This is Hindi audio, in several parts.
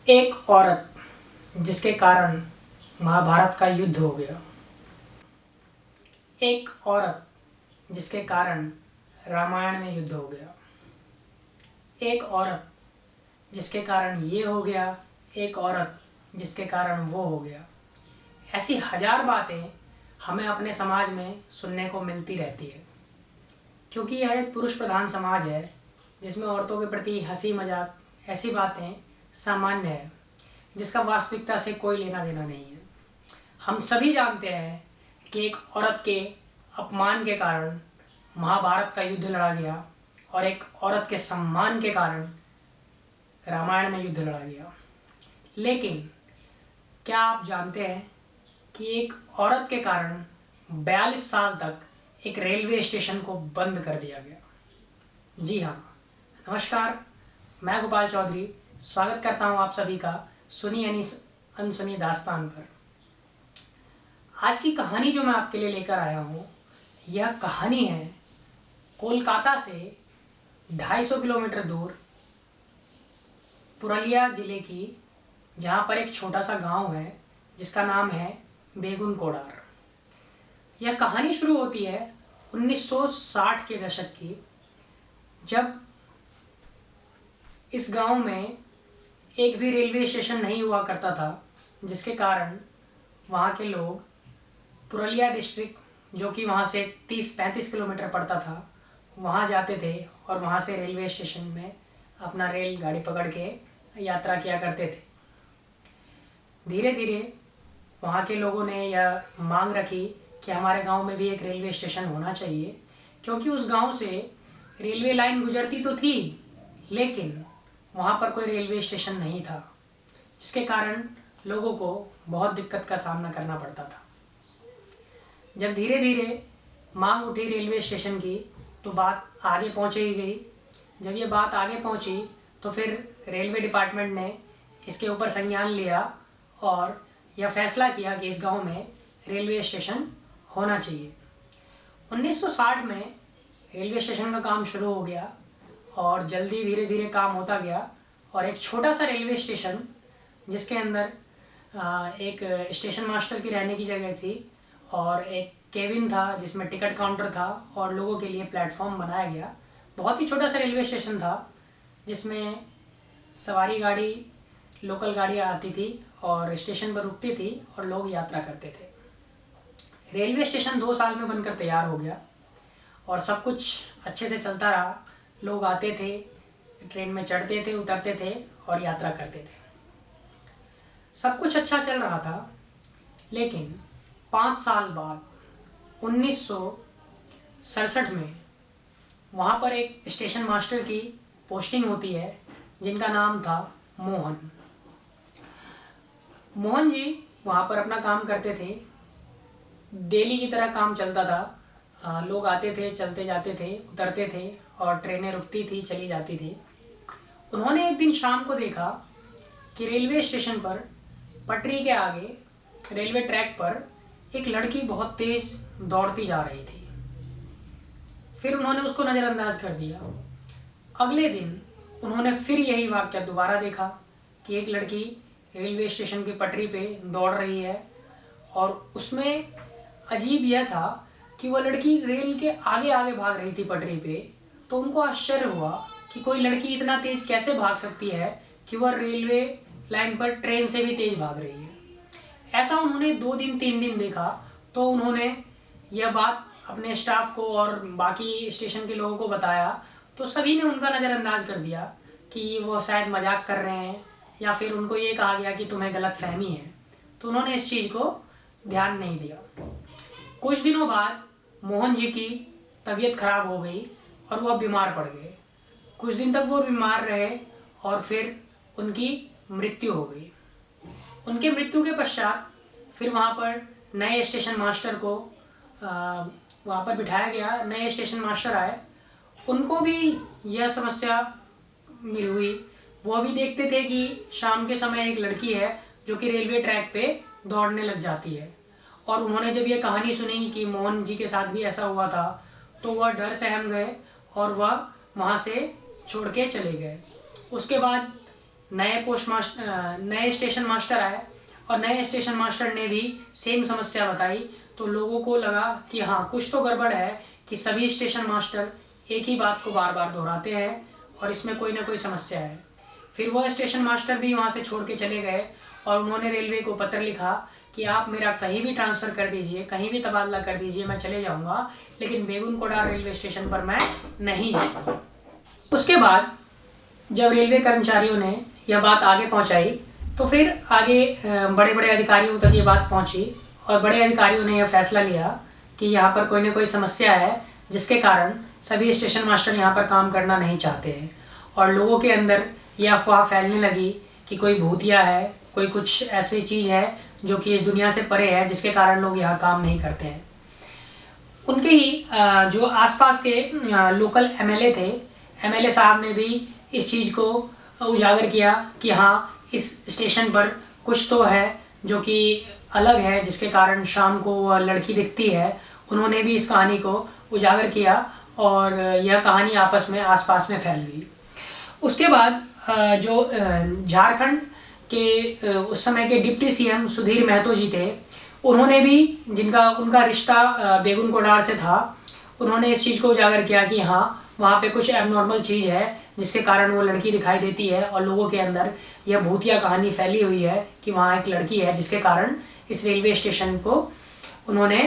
एक औरत जिसके कारण महाभारत का युद्ध हो गया। एक औरत जिसके कारण रामायण में युद्ध हो गया। एक औरत जिसके कारण ये हो गया, एक औरत जिसके कारण वो हो गया। ऐसी हजार बातें हमें अपने समाज में सुनने को मिलती रहती है, क्योंकि यह एक पुरुष प्रधान समाज है जिसमें औरतों के प्रति हंसी मजाक ऐसी बातें सामान्य है जिसका वास्तविकता से कोई लेना देना नहीं है। हम सभी जानते हैं कि एक औरत के अपमान के कारण महाभारत का युद्ध लड़ा गया और एक औरत के सम्मान के कारण रामायण में युद्ध लड़ा गया। लेकिन क्या आप जानते हैं कि एक औरत के कारण 42 साल तक एक रेलवे स्टेशन को बंद कर दिया गया? जी हाँ, नमस्कार, मैं गोपाल चौधरी स्वागत करता हूँ आप सभी का सुनी अनसुनी दास्तान पर। आज की कहानी जो मैं आपके लिए लेकर आया हूँ, यह कहानी है कोलकाता से 250 किलोमीटर दूर पुरुलिया ज़िले की, जहाँ पर एक छोटा सा गांव है जिसका नाम है बेगुन कोडार। यह कहानी शुरू होती है 1960 के दशक की, जब इस गांव में एक भी रेलवे स्टेशन नहीं हुआ करता था, जिसके कारण वहाँ के लोग पुरुलिया डिस्ट्रिक्ट, जो कि वहाँ से 30-35 किलोमीटर पड़ता था, वहाँ जाते थे और वहाँ से रेलवे स्टेशन में अपना रेलगाड़ी पकड़ के यात्रा किया करते थे। धीरे धीरे वहाँ के लोगों ने यह मांग रखी कि हमारे गांव में भी एक रेलवे स्टेशन होना चाहिए, क्योंकि उस गांव से रेलवे लाइन गुजरती तो थी लेकिन वहाँ पर कोई रेलवे स्टेशन नहीं था, जिसके कारण लोगों को बहुत दिक्कत का सामना करना पड़ता था। जब धीरे धीरे मांग उठी रेलवे स्टेशन की, तो बात आगे पहुँची गई। जब ये बात आगे पहुँची तो फिर रेलवे डिपार्टमेंट ने इसके ऊपर संज्ञान लिया और यह फैसला किया कि इस गांव में रेलवे स्टेशन होना चाहिए। 1960 में रेलवे स्टेशन का काम शुरू हो गया और जल्दी धीरे धीरे काम होता गया और एक छोटा सा रेलवे स्टेशन, जिसके अंदर एक स्टेशन मास्टर की रहने की जगह थी और एक केबिन था जिसमें टिकट काउंटर था और लोगों के लिए प्लेटफॉर्म बनाया गया। बहुत ही छोटा सा रेलवे स्टेशन था जिसमें सवारी गाड़ी, लोकल गाड़ियाँ आती थी और स्टेशन पर रुकती थी और लोग यात्रा करते थे। रेलवे स्टेशन 2 साल में बनकर तैयार हो गया और सब कुछ अच्छे से चलता रहा। लोग आते थे, ट्रेन में चढ़ते थे, उतरते थे और यात्रा करते थे। सब कुछ अच्छा चल रहा था, लेकिन 5 साल बाद 1967 में वहाँ पर एक स्टेशन मास्टर की पोस्टिंग होती है, जिनका नाम था मोहन। मोहन जी वहाँ पर अपना काम करते थे। डेली की तरह काम चलता था। लोग आते थे, चलते जाते थे, उतरते थे और ट्रेनें रुकती थी, चली जाती थी। उन्होंने एक दिन शाम को देखा कि रेलवे स्टेशन पर पटरी के आगे रेलवे ट्रैक पर एक लड़की बहुत तेज दौड़ती जा रही थी। फिर उन्होंने उसको नज़रअंदाज कर दिया। अगले दिन उन्होंने फिर यही वाक़या दोबारा देखा कि एक लड़की रेलवे स्टेशन की पटरी पे दौड़ रही है और उसमें अजीब यह था कि वह लड़की रेल के आगे आगे भाग रही थी पटरी पे। तो उनको आश्चर्य हुआ कि कोई लड़की इतना तेज़ कैसे भाग सकती है कि वह रेलवे लाइन पर ट्रेन से भी तेज़ भाग रही है। ऐसा उन्होंने 2 दिन 3 दिन देखा, तो उन्होंने यह बात अपने स्टाफ को और बाकी स्टेशन के लोगों को बताया, तो सभी ने उनका नज़रअंदाज कर दिया कि वो शायद मजाक कर रहे हैं या फिर उनको ये कहा गया कि तुम्हें गलतफहमी है। तो उन्होंने इस चीज़ को ध्यान नहीं दिया। कुछ दिनों बाद मोहन जी की तबीयत खराब हो गई और वह बीमार पड़ गए। कुछ दिन तक वो बीमार रहे और फिर उनकी मृत्यु हो गई। उनके मृत्यु के पश्चात फिर वहाँ पर नए स्टेशन मास्टर को वहाँ पर बिठाया गया। नए स्टेशन मास्टर आए, उनको भी यह समस्या मिल हुई। वो भी देखते थे कि शाम के समय एक लड़की है जो कि रेलवे ट्रैक पे दौड़ने लग जाती है। और उन्होंने जब ये कहानी सुनी कि मोहन जी के साथ भी ऐसा हुआ था, तो वह डर सहम गए और वह वहाँ से छोड़ के चले गए। उसके बाद नए स्टेशन मास्टर आए और नए स्टेशन मास्टर ने भी सेम समस्या बताई। तो लोगों को लगा कि हाँ, कुछ तो गड़बड़ है कि सभी स्टेशन मास्टर एक ही बात को बार बार दोहराते हैं और इसमें कोई ना कोई समस्या है। फिर वह स्टेशन मास्टर भी वहाँ से छोड़ के चले गए और उन्होंने रेलवे को पत्र लिखा कि आप मेरा कहीं भी ट्रांसफ़र कर दीजिए, कहीं भी तबादला कर दीजिए, मैं चले जाऊँगा, लेकिन बेगुन कोडार रेलवे स्टेशन पर मैं नहीं जाऊँगा। उसके बाद जब रेलवे कर्मचारियों ने यह बात आगे पहुँचाई तो फिर आगे बड़े बड़े अधिकारियों तक ये बात पहुँची और बड़े अधिकारियों ने यह फैसला लिया कि यहाँ पर कोई ना कोई समस्या है, जिसके कारण सभी स्टेशन मास्टर यहाँ पर काम करना नहीं चाहते हैं। और लोगों के अंदर यह अफवाह फैलने लगी कि कोई भूतिया है, कोई कुछ ऐसी चीज़ है जो कि इस दुनिया से परे है, जिसके कारण लोग यहाँ काम नहीं करते हैं। उनके ही जो आसपास के लोकल एमएलए थे, एमएलए साहब ने भी इस चीज़ को उजागर किया कि हाँ, इस स्टेशन पर कुछ तो है जो कि अलग है, जिसके कारण शाम को वह लड़की दिखती है। उन्होंने भी इस कहानी को उजागर किया और यह कहानी आपस में आसपास में फैल गई। उसके बाद जो झारखंड के उस समय के डिप्टी सीएम सुधीर महतो जी थे, उन्होंने भी, उनका रिश्ता बेगुन कोडार से था, उन्होंने इस चीज़ को उजागर किया कि हाँ, वहाँ पे कुछ एबनॉर्मल चीज़ है जिसके कारण वो लड़की दिखाई देती है और लोगों के अंदर यह भूतिया कहानी फैली हुई है कि वहाँ एक लड़की है, जिसके कारण इस रेलवे स्टेशन को उन्होंने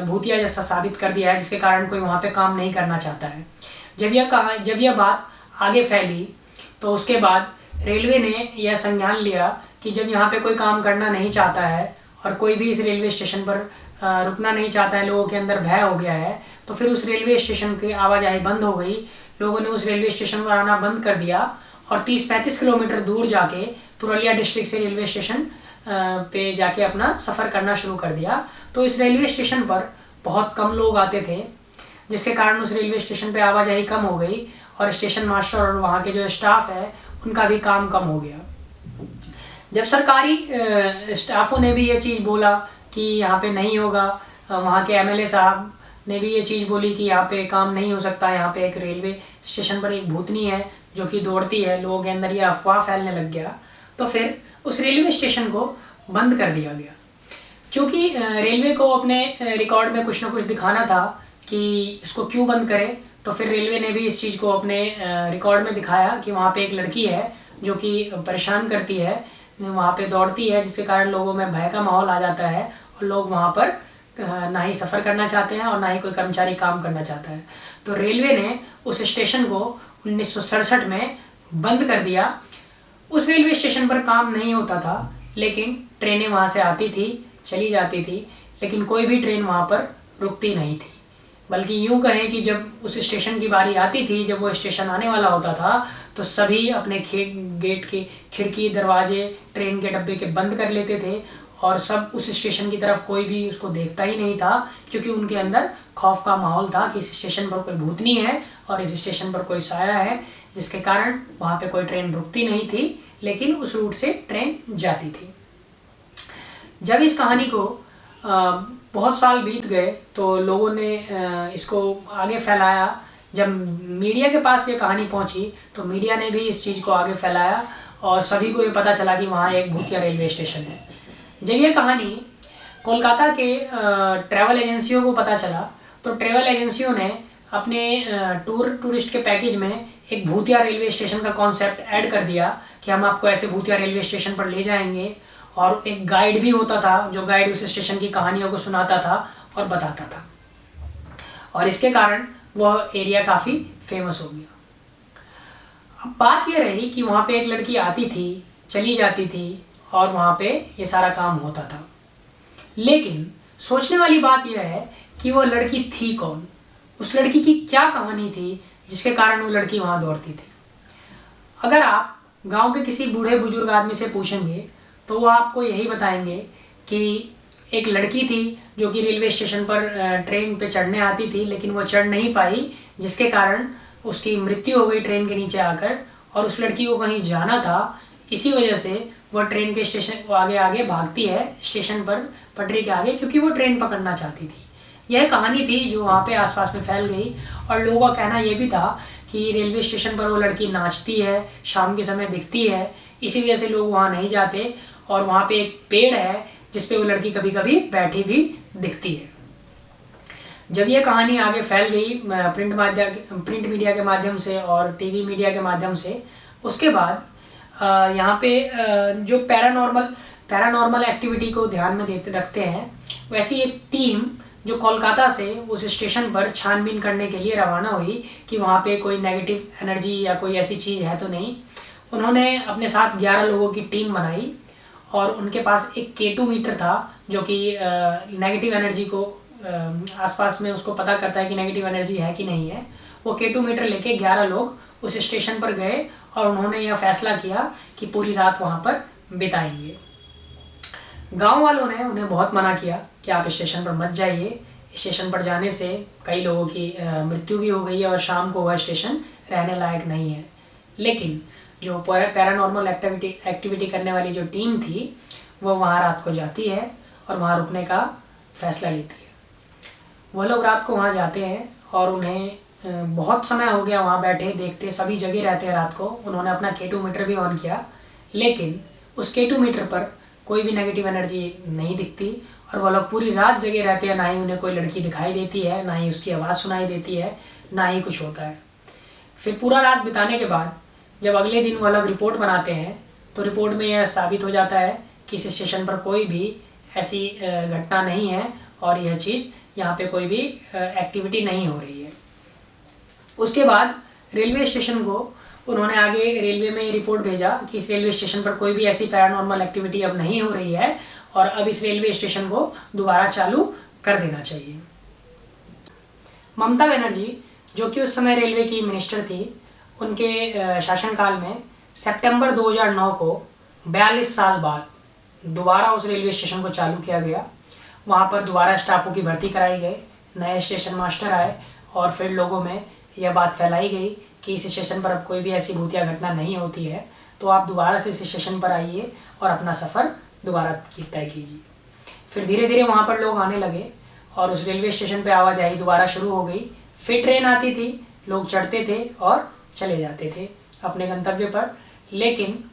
भूतिया जैसा साबित कर दिया है, जिसके कारण कोई वहाँ पे काम नहीं करना चाहता है। जब यह बात आगे फैली तो उसके बाद रेलवे ने यह संज्ञान लिया कि जब यहाँ पे कोई काम करना नहीं चाहता है और कोई भी इस रेलवे स्टेशन पर रुकना नहीं चाहता है, लोगों के अंदर भय हो गया है, तो फिर उस रेलवे स्टेशन की आवाजाही बंद हो गई। लोगों ने उस रेलवे स्टेशन पर आना बंद कर दिया और 30-35 किलोमीटर दूर जाके पुरुलिया डिस्ट्रिक्ट से रेलवे स्टेशन पे जाके अपना सफ़र करना शुरू कर दिया। तो इस रेलवे स्टेशन पर बहुत कम लोग आते थे, जिसके कारण उस रेलवे स्टेशन पे आवाजाही कम हो गई और स्टेशन मास्टर और वहाँ के जो स्टाफ है उनका भी काम कम हो गया। जब सरकारी स्टाफों ने भी ये चीज़ बोला कि यहाँ पे नहीं होगा, वहाँ के एमएलए साहब ने भी ये चीज़ बोली कि यहाँ पे काम नहीं हो सकता, यहाँ पे एक रेलवे स्टेशन पर एक भूतनी है जो कि दौड़ती है, लोगों के अंदर ये अफवाह फैलने लग गया। तो फिर उस रेलवे स्टेशन को बंद कर दिया गया, क्योंकि रेलवे को अपने रिकॉर्ड में कुछ ना कुछ दिखाना था कि इसको क्यों बंद करें। तो फिर रेलवे ने भी इस चीज़ को अपने रिकॉर्ड में दिखाया कि वहाँ पे एक लड़की है जो कि परेशान करती है, वहाँ पे दौड़ती है, जिसके कारण लोगों में भय का माहौल आ जाता है और लोग वहाँ पर ना ही सफ़र करना चाहते हैं और ना ही कोई कर्मचारी काम करना चाहता है। तो रेलवे ने उस स्टेशन को 1967 में बंद कर दिया। उस रेलवे स्टेशन पर काम नहीं होता था, लेकिन ट्रेनें वहाँ से आती थी, चली जाती थी, लेकिन कोई भी ट्रेन वहाँ पर रुकती नहीं थी। बल्कि यूँ कहें कि जब उस स्टेशन की बारी आती थी, जब वो स्टेशन आने वाला होता था, तो सभी अपने गेट के खिड़की, दरवाजे, ट्रेन के डब्बे के बंद कर लेते थे और सब उस स्टेशन की तरफ कोई भी उसको देखता ही नहीं था, क्योंकि उनके अंदर खौफ का माहौल था कि इस स्टेशन पर कोई भूतनी है और इस स्टेशन पर कोई साया है, जिसके कारण वहाँ पे कोई ट्रेन रुकती नहीं थी, लेकिन उस रूट से ट्रेन जाती थी। जब इस कहानी को बहुत साल बीत गए तो लोगों ने इसको आगे फैलाया। जब मीडिया के पास ये कहानी पहुंची तो मीडिया ने भी इस चीज़ को आगे फैलाया और सभी को ये पता चला कि वहाँ एक भूतिया रेलवे स्टेशन है। जब ये कहानी कोलकाता के ट्रैवल एजेंसियों को पता चला तो ट्रैवल एजेंसियों ने अपने टूरिस्ट के पैकेज में एक भूतिया रेलवे स्टेशन का कॉन्सेप्ट ऐड कर दिया कि हम आपको ऐसे भूतिया रेलवे स्टेशन पर ले जाएंगे, और एक गाइड भी होता था जो गाइड उस स्टेशन की कहानियों को सुनाता था और बताता था, और इसके कारण वह एरिया काफ़ी फेमस हो गया। अब बात यह रही कि वहाँ पे एक लड़की आती थी, चली जाती थी और वहाँ पे ये सारा काम होता था, लेकिन सोचने वाली बात यह है कि वो लड़की थी कौन, उस लड़की की क्या कहानी थी जिसके कारण वो लड़की वहाँ दौड़ती थी। अगर आप गांव के किसी बूढ़े बुजुर्ग आदमी से पूछेंगे तो वो आपको यही बताएंगे कि एक लड़की थी जो कि रेलवे स्टेशन पर ट्रेन पे चढ़ने आती थी, लेकिन वो चढ़ नहीं पाई, जिसके कारण उसकी मृत्यु हो गई ट्रेन के नीचे आकर, और उस लड़की को कहीं जाना था, इसी वजह से वह ट्रेन के स्टेशन को आगे आगे भागती है स्टेशन पर पटरी के आगे, क्योंकि वो ट्रेन पकड़ना चाहती थी। यह कहानी थी जो वहाँ पे आसपास में फैल गई, और लोगों का कहना यह भी था कि रेलवे स्टेशन पर वो लड़की नाचती है, शाम के समय दिखती है, इसी वजह से लोग वहाँ नहीं जाते। और वहाँ पे एक पेड़ है जिस पे वो लड़की कभी कभी बैठी भी दिखती है। जब ये कहानी आगे फैल गई प्रिंट मीडिया के माध्यम से और टीवी मीडिया के माध्यम से, उसके बाद यहाँ पे जो पैरानॉर्मल एक्टिविटी को ध्यान में रखते हैं, वैसी एक टीम जो कोलकाता से उस स्टेशन पर छानबीन करने के लिए रवाना हुई कि वहाँ पे कोई नेगेटिव एनर्जी या कोई ऐसी चीज़ है तो नहीं। उन्होंने अपने साथ 11 लोगों की टीम बनाई और उनके पास एक K2 मीटर था जो कि नेगेटिव एनर्जी को आसपास में उसको पता करता है कि नेगेटिव एनर्जी है कि नहीं है। वो K2 मीटर लेके 11 लोग उस स्टेशन पर गए और उन्होंने यह फैसला किया कि पूरी रात वहाँ पर बिताएंगे। गांव वालों ने उन्हें बहुत मना किया कि आप स्टेशन पर मत जाइए, स्टेशन पर जाने से कई लोगों की मृत्यु भी हो गई है और शाम को वह स्टेशन रहने लायक नहीं है। लेकिन जो पैरानॉर्मल एक्टिविटी करने वाली जो टीम थी वो वहाँ रात को जाती है और वहाँ रुकने का फैसला लेती है। वह लोग रात को वहाँ जाते हैं और उन्हें बहुत समय हो गया वहाँ बैठे देखते, सभी जगह रहते हैं रात को। उन्होंने अपना K2 मीटर भी ऑन किया, लेकिन उस K2 मीटर पर कोई भी नेगेटिव एनर्जी नहीं दिखती और वह लोग पूरी रात जगह रहते हैं। ना ही उन्हें कोई लड़की दिखाई देती है, ना ही उसकी आवाज़ सुनाई देती है, ना ही कुछ होता है। फिर पूरा रात बिताने के बाद जब अगले दिन वह लोग रिपोर्ट बनाते हैं तो रिपोर्ट में यह साबित हो जाता है कि इस स्टेशन पर कोई भी ऐसी घटना नहीं है और यह चीज़ यहाँ पे कोई भी एक्टिविटी नहीं हो रही है। उसके बाद रेलवे स्टेशन को उन्होंने आगे रेलवे में रिपोर्ट भेजा कि इस रेलवे स्टेशन पर कोई भी ऐसी पैरानॉर्मल एक्टिविटी अब नहीं हो रही है और अब इस रेलवे स्टेशन को दोबारा चालू कर देना चाहिए। ममता बनर्जी जो कि उस समय रेलवे की मिनिस्टर थी, उनके शासनकाल में सितंबर 2009 को 42 साल बाद दोबारा उस रेलवे स्टेशन को चालू किया गया। वहाँ पर दोबारा स्टाफों की भर्ती कराई गई, नए स्टेशन मास्टर आए और फिर लोगों में यह बात फैलाई गई कि इस स्टेशन पर अब कोई भी ऐसी भूतिया घटना नहीं होती है, तो आप दोबारा से इस स्टेशन पर आइए और अपना सफ़र दोबारा तय कीजिए। फिर धीरे धीरे वहाँ पर लोग आने लगे और उस रेलवे स्टेशन पर आवाजाही दोबारा शुरू हो गई। फिर ट्रेन आती थी, लोग चढ़ते थे और चले जाते थे अपने गंतव्य पर। लेकिन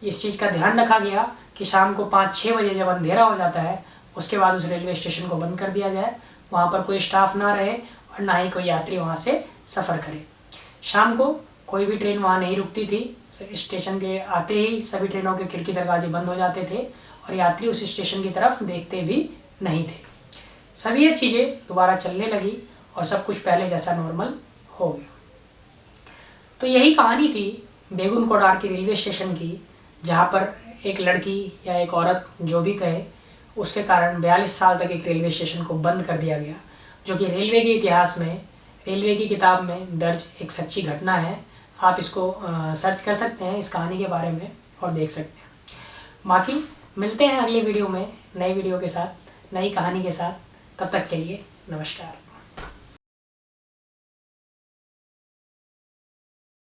इस चीज़ का ध्यान रखा गया कि शाम को 5-6 बजे जब अंधेरा हो जाता है उसके बाद उस रेलवे स्टेशन को बंद कर दिया जाए, वहाँ पर कोई स्टाफ ना रहे और ना ही कोई यात्री वहाँ से सफ़र करे। शाम को कोई भी ट्रेन वहाँ नहीं रुकती थी। स्टेशन के आते ही सभी ट्रेनों के खिड़की दरवाजे बंद हो जाते थे और यात्री उस स्टेशन की तरफ देखते भी नहीं थे। सभी ये चीज़ें दोबारा चलने लगी और सब कुछ पहले जैसा नॉर्मल हो गया। तो यही कहानी थी बेगुन कोडार की रेलवे स्टेशन की, जहाँ पर एक लड़की या एक औरत जो भी कहे उसके कारण 42 साल तक एक रेलवे स्टेशन को बंद कर दिया गया, जो कि रेलवे के इतिहास में, रेलवे की किताब में दर्ज एक सच्ची घटना है। आप इसको सर्च कर सकते हैं इस कहानी के बारे में और देख सकते हैं। बाकी मिलते हैं अगले वीडियो में नई वीडियो के साथ, नई कहानी के साथ। तब तक के लिए नमस्कार।